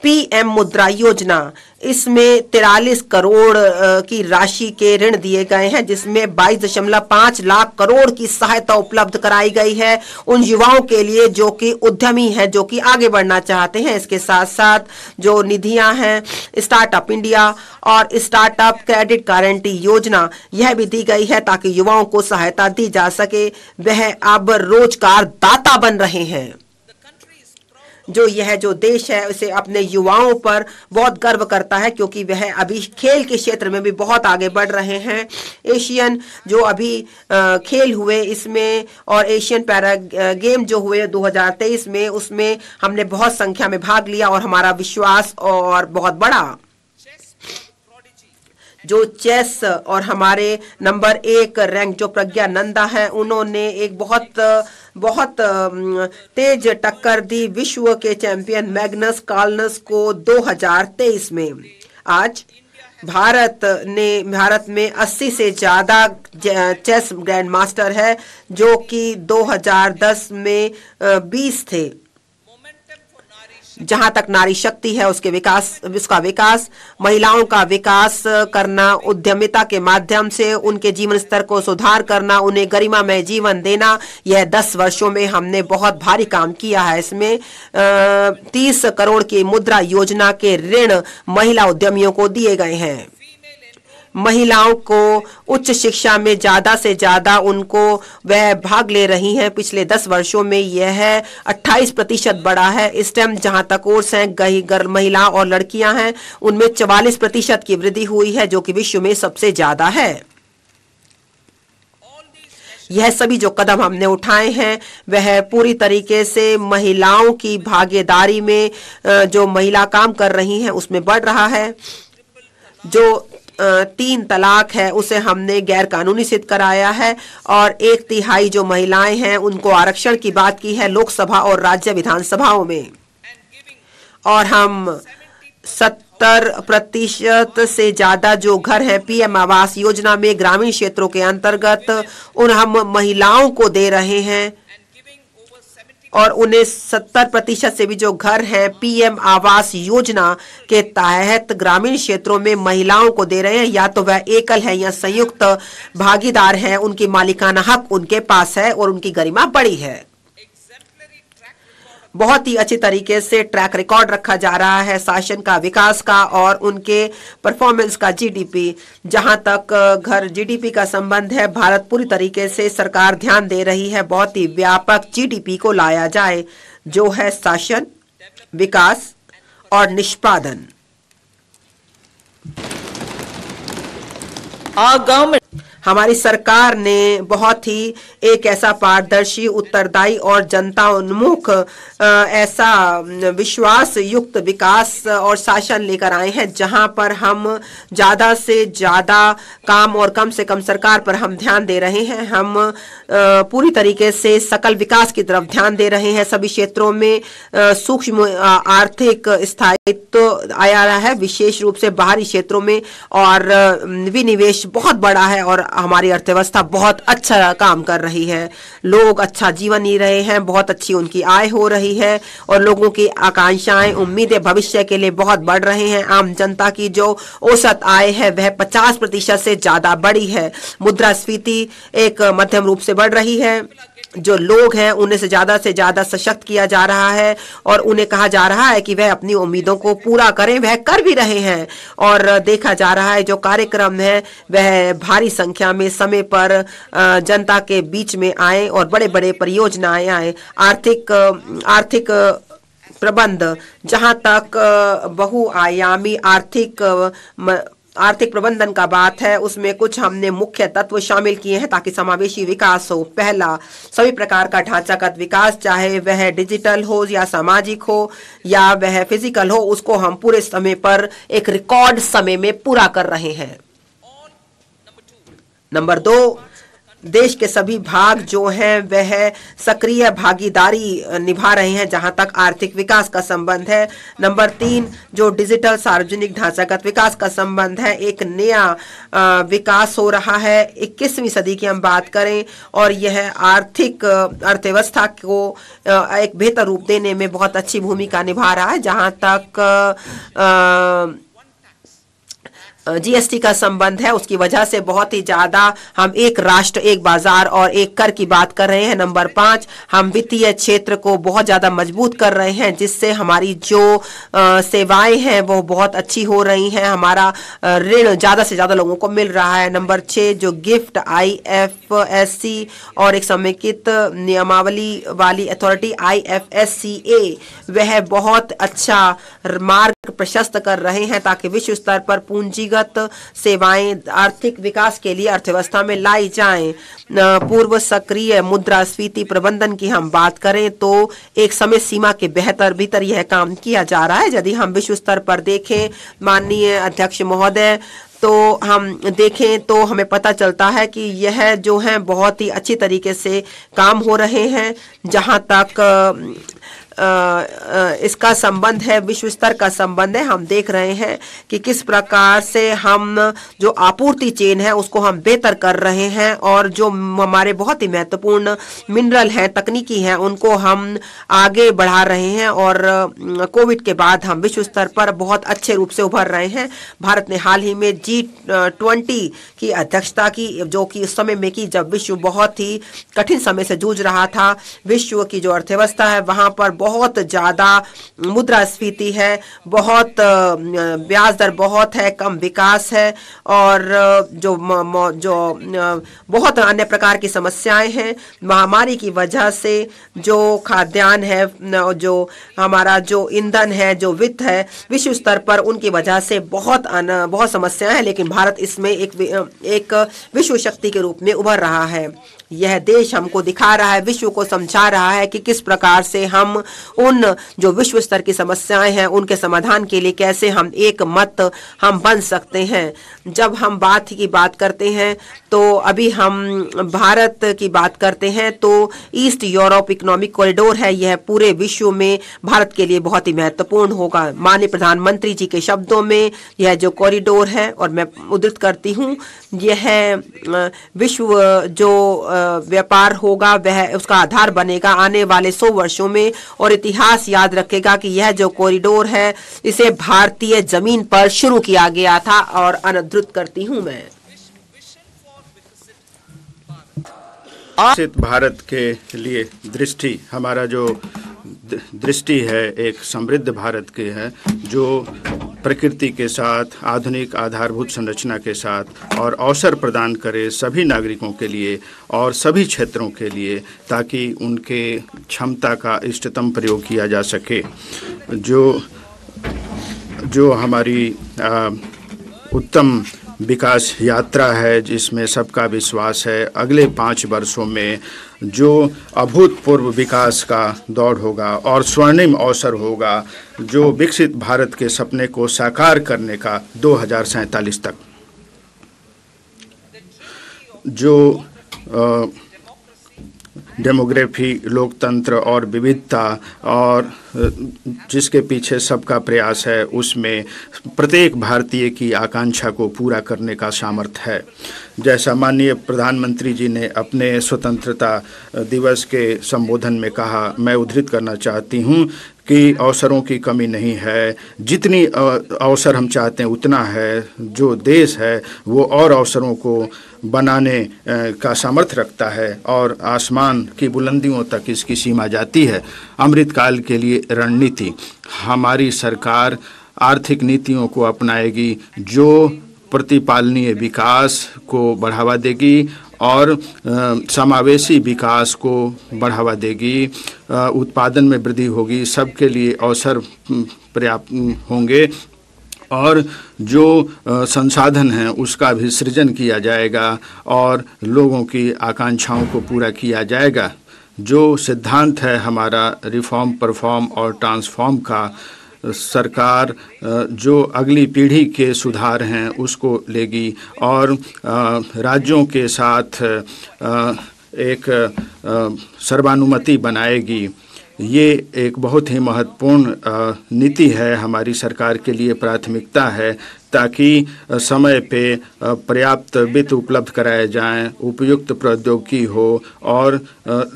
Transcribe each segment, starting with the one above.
PM मुद्रा योजना, इसमें 43 करोड़ की राशि के ऋण दिए गए हैं, जिसमें 22.5 लाख करोड़ की सहायता उपलब्ध कराई गई है उन युवाओं के लिए जो कि उद्यमी हैं, जो कि आगे बढ़ना चाहते हैं। इसके साथ साथ जो निधियां हैं, स्टार्टअप इंडिया और स्टार्टअप क्रेडिट गारंटी योजना, यह भी दी गई है ताकि युवाओं को सहायता दी जा सके। वह अब रोजगार दाता बन रहे हैं। जो देश है उसे अपने युवाओं पर बहुत गर्व करता है, क्योंकि वह अभी खेल के क्षेत्र में भी बहुत आगे बढ़ रहे हैं। एशियन जो अभी खेल हुए इसमें, और एशियन पैरा गेम जो हुए 2023 में, उसमें हमने बहुत संख्या में भाग लिया और हमारा विश्वास और बहुत बड़ा। जो चेस और हमारे नंबर 1 रैंक जो प्रज्ञा नंदा है, उन्होंने एक बहुत तेज टक्कर दी विश्व के चैंपियन मैग्नस कार्लसन को 2023 में। आज भारत में 80 से ज्यादा चेस ग्रैंड मास्टर है, जो कि 2010 में 20 थे। जहां तक नारी शक्ति है उसका विकास, महिलाओं का विकास करना, उद्यमिता के माध्यम से उनके जीवन स्तर को सुधार करना, उन्हें गरिमामय जीवन देना, यह 10 वर्षों में हमने बहुत भारी काम किया है। इसमें 30 करोड़ की मुद्रा योजना के ऋण महिला उद्यमियों को दिए गए हैं। महिलाओं को उच्च शिक्षा में ज्यादा से ज्यादा उनको वह भाग ले रही हैं। पिछले 10 वर्षों में यह 28% बढ़ा है। स्टेम जहां तक कोर्स हैं, महिला और लड़कियां हैं, उनमें 44% की वृद्धि हुई है, जो कि विश्व में सबसे ज्यादा है। यह सभी जो कदम हमने उठाए हैं वह पूरी तरीके से महिलाओं की भागीदारी में, जो महिला काम कर रही हैं उसमें बढ़ रहा है। जो 3 तलाक है उसे हमने गैर कानूनी सिद्ध कराया है, और 1/3 जो महिलाएं हैं उनको आरक्षण की बात की है लोकसभा और राज्य विधानसभाओं में। और हम 70% से ज्यादा जो घर हैं पीएम आवास योजना में ग्रामीण क्षेत्रों के अंतर्गत हम महिलाओं को दे रहे हैं, और उन्हें 70% से भी जो घर हैं पीएम आवास योजना के तहत ग्रामीण क्षेत्रों में महिलाओं को दे रहे हैं। या तो वह एकल है या संयुक्त भागीदार है, उनकी मालिकाना हक उनके पास है और उनकी गरिमा बड़ी है। बहुत ही अच्छी तरीके से ट्रैक रिकॉर्ड रखा जा रहा है शासन का, विकास का और उनके परफॉर्मेंस का। जीडीपी, जहां तक घर जीडीपी का संबंध है, भारत पूरी तरीके से सरकार ध्यान दे रही है बहुत ही व्यापक जीडीपी को लाया जाए, जो है शासन, विकास और निष्पादन। हमारी सरकार ने बहुत ही एक ऐसा पारदर्शी, उत्तरदायी और जनता उन्मुख ऐसा विश्वास युक्त विकास और शासन लेकर आए हैं, जहां पर हम ज्यादा से ज्यादा काम और कम से कम सरकार पर हम ध्यान दे रहे हैं। हम पूरी तरीके से सकल विकास की तरफ ध्यान दे रहे हैं। सभी क्षेत्रों में सूक्ष्म आर्थिक स्थायित्व आया है, विशेष रूप से बाहरी क्षेत्रों में, और विनिवेश बहुत बड़ा है और हमारी अर्थव्यवस्था बहुत अच्छा काम कर रही है। लोग अच्छा जीवन जी रहे हैं, बहुत अच्छी उनकी आय हो रही है और लोगों की आकांक्षाएं, उम्मीदें भविष्य के लिए बहुत बढ़ रहे हैं। आम जनता की जो औसत आय है वह 50% से ज्यादा बढ़ी है। मुद्रास्फीति एक मध्यम रूप से बढ़ रही है। जो लोग हैं उन्हें से ज्यादा सशक्त किया जा रहा है और उन्हें कहा जा रहा है कि वह अपनी उम्मीदों को पूरा करें, वह कर भी रहे हैं। और देखा जा रहा है जो कार्यक्रम है वह भारी संख्या में समय पर जनता के बीच में आए और बड़े बड़े परियोजनाएं आए। आर्थिक प्रबंध, जहां तक बहुआयामी आर्थिक प्रबंधन का बात है, उसमें कुछ हमने मुख्य तत्व शामिल किए हैं ताकि समावेशी विकास हो। पहला, सभी प्रकार का ढांचागत विकास, चाहे वह डिजिटल हो या सामाजिक हो या वह फिजिकल हो, उसको हम पूरे समय पर एक रिकॉर्ड समय में पूरा कर रहे हैं। नंबर 2, देश के सभी भाग जो हैं वह सक्रिय भागीदारी निभा रहे हैं जहां तक आर्थिक विकास का संबंध है। नंबर 3, जो डिजिटल सार्वजनिक ढांचागत विकास का संबंध है, एक नया विकास हो रहा है। 21वीं सदी की हम बात करें और यह आर्थिक अर्थव्यवस्था को एक बेहतर रूप देने में बहुत अच्छी भूमिका निभा रहा है। जहां तक जीएसटी का संबंध है, उसकी वजह से बहुत ही ज्यादा हम एक राष्ट्र एक बाजार और एक कर की बात कर रहे हैं। नंबर 5, हम वित्तीय क्षेत्र को बहुत ज्यादा मजबूत कर रहे हैं जिससे हमारी जो सेवाएं हैं वो बहुत अच्छी हो रही हैं, हमारा ऋण ज्यादा से ज्यादा लोगों को मिल रहा है। नंबर 6, जो गिफ्ट IFSC और एक समेकित नियमावली वाली अथॉरिटी IFSCA वह बहुत अच्छा मार्ग प्रशस्त कर रहे हैं ताकि विश्व स्तर पर पूंजीगत सेवाएं आर्थिक विकास के लिए अर्थव्यवस्था में लाई जाएं। पूर्व सक्रिय मुद्रास्फीति प्रबंधन की हम बात करें तो एक समय सीमा के भीतर यह काम किया जा रहा है। यदि हम विश्व स्तर पर देखें माननीय अध्यक्ष महोदय, तो हम देखें तो हमें पता चलता है कि यह जो है बहुत ही अच्छी तरीके से काम हो रहे हैं। जहां तक इसका संबंध है, विश्व स्तर का संबंध है, हम देख रहे हैं कि किस प्रकार से हम जो आपूर्ति चेन है उसको हम बेहतर कर रहे हैं और जो हमारे बहुत ही महत्वपूर्ण मिनरल हैं, तकनीकी हैं, उनको हम आगे बढ़ा रहे हैं। और कोविड के बाद हम विश्व स्तर पर बहुत अच्छे रूप से उभर रहे हैं। भारत ने हाल ही में G20 की अध्यक्षता की, जो कि उस समय में की जब विश्व बहुत ही कठिन समय से जूझ रहा था। विश्व की जो अर्थव्यवस्था है वहां पर बहुत ज्यादा मुद्रास्फीति है, बहुत ब्याज दर बहुत है, कम विकास है और जो बहुत अन्य प्रकार की समस्याएं हैं। महामारी की वजह से जो खाद्यान्न है, जो हमारा जो ईंधन है, जो वित्त है, विश्व स्तर पर उनकी वजह से बहुत समस्याएं हैं, लेकिन भारत इसमें एक विश्व शक्ति के रूप में उभर रहा है। यह देश हमको दिखा रहा है, विश्व को समझा रहा है कि किस प्रकार से हम उन जो विश्व स्तर की समस्याएं हैं उनके समाधान के लिए कैसे हम एक मत हम बन सकते हैं। जब हम बात करते हैं तो अभी हम भारत की बात करते हैं तो ईस्ट यूरोप इकोनॉमिक कॉरिडोर है, यह पूरे विश्व में भारत के लिए बहुत ही महत्वपूर्ण होगा। माननीय प्रधानमंत्री जी के शब्दों में यह जो कॉरिडोर है, और मैं उद्धृत करती हूँ, यह विश्व जो व्यापार होगा वह उसका आधार बनेगा आने वाले 100 वर्षों में। और इतिहास याद रखेगा कि यह जो कॉरिडोर है इसे भारतीय जमीन पर शुरू किया गया था। और अनुद्धृत करती हूं मैं, विकसित भारत के लिए दृष्टि, हमारा जो दृष्टि है एक समृद्ध भारत के है, जो प्रकृति के साथ आधुनिक आधारभूत संरचना के साथ और अवसर प्रदान करे सभी नागरिकों के लिए और सभी क्षेत्रों के लिए, ताकि उनके क्षमता का इष्टतम प्रयोग किया जा सके। जो हमारी उत्तम विकास यात्रा है जिसमें सबका विश्वास है, अगले 5 वर्षों में जो अभूतपूर्व विकास का दौड़ होगा और स्वर्णिम अवसर होगा, जो विकसित भारत के सपने को साकार करने का 2047 तक, जो डेमोग्राफी, लोकतंत्र और विविधता और जिसके पीछे सबका प्रयास है, उसमें प्रत्येक भारतीय की आकांक्षा को पूरा करने का सामर्थ्य है। जैसा माननीय प्रधानमंत्री जी ने अपने स्वतंत्रता दिवस के संबोधन में कहा, मैं उद्धृत करना चाहती हूँ कि अवसरों की कमी नहीं है, जितनी अवसर हम चाहते हैं उतना है। जो देश है वो और अवसरों को बनाने का सामर्थ्य रखता है और आसमान की बुलंदियों तक इसकी सीमा जाती है। अमृतकाल के लिए रणनीति, हमारी सरकार आर्थिक नीतियों को अपनाएगी जो प्रतिपालनीय विकास को बढ़ावा देगी और समावेशी विकास को बढ़ावा देगी, उत्पादन में वृद्धि होगी, सबके लिए अवसर पर्याप्त होंगे और जो संसाधन हैं उसका भी सृजन किया जाएगा और लोगों की आकांक्षाओं को पूरा किया जाएगा। जो सिद्धांत है हमारा रिफॉर्म, परफॉर्म और ट्रांसफॉर्म का, सरकार जो अगली पीढ़ी के सुधार हैं उसको लेगी और राज्यों के साथ एक सर्वानुमति बनाएगी। ये एक बहुत ही महत्वपूर्ण नीति है, हमारी सरकार के लिए प्राथमिकता है, ताकि समय पे पर्याप्त वित्त उपलब्ध कराए जाएं, उपयुक्त प्रौद्योगिकी हो और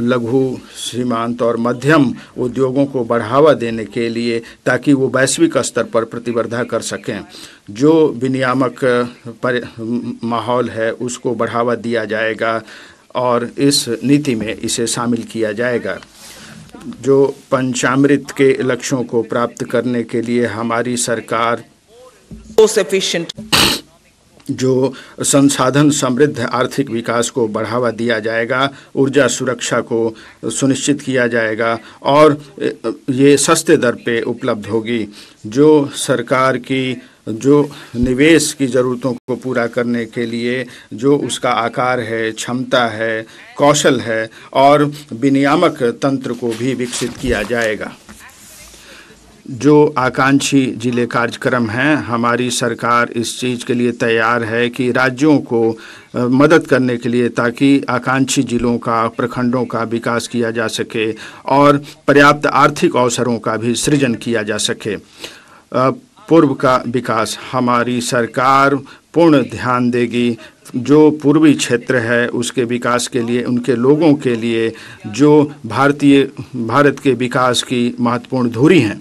लघु, सीमांत और मध्यम उद्योगों को बढ़ावा देने के लिए, ताकि वो वैश्विक स्तर पर प्रतिस्पर्धा कर सकें। जो विनियामक माहौल है उसको बढ़ावा दिया जाएगा और इस नीति में इसे शामिल किया जाएगा। जो पंचामृत के लक्ष्यों को प्राप्त करने के लिए हमारी सरकार जो संसाधन समृद्ध आर्थिक विकास को बढ़ावा दिया जाएगा, ऊर्जा सुरक्षा को सुनिश्चित किया जाएगा और ये सस्ते दर पे उपलब्ध होगी। जो सरकार की जो निवेश की ज़रूरतों को पूरा करने के लिए जो उसका आकार है, क्षमता है, कौशल है और विनियामक तंत्र को भी विकसित किया जाएगा। जो आकांक्षी जिले कार्यक्रम हैं, हमारी सरकार इस चीज़ के लिए तैयार है कि राज्यों को मदद करने के लिए, ताकि आकांक्षी जिलों का, प्रखंडों का विकास किया जा सके और पर्याप्त आर्थिक अवसरों का भी सृजन किया जा सके। पूर्व का विकास हमारी सरकार पूर्ण ध्यान देगी। जो पूर्वी क्षेत्र है उसके विकास के लिए, उनके लोगों के लिए जो भारत के विकास की महत्वपूर्ण धुरी हैं,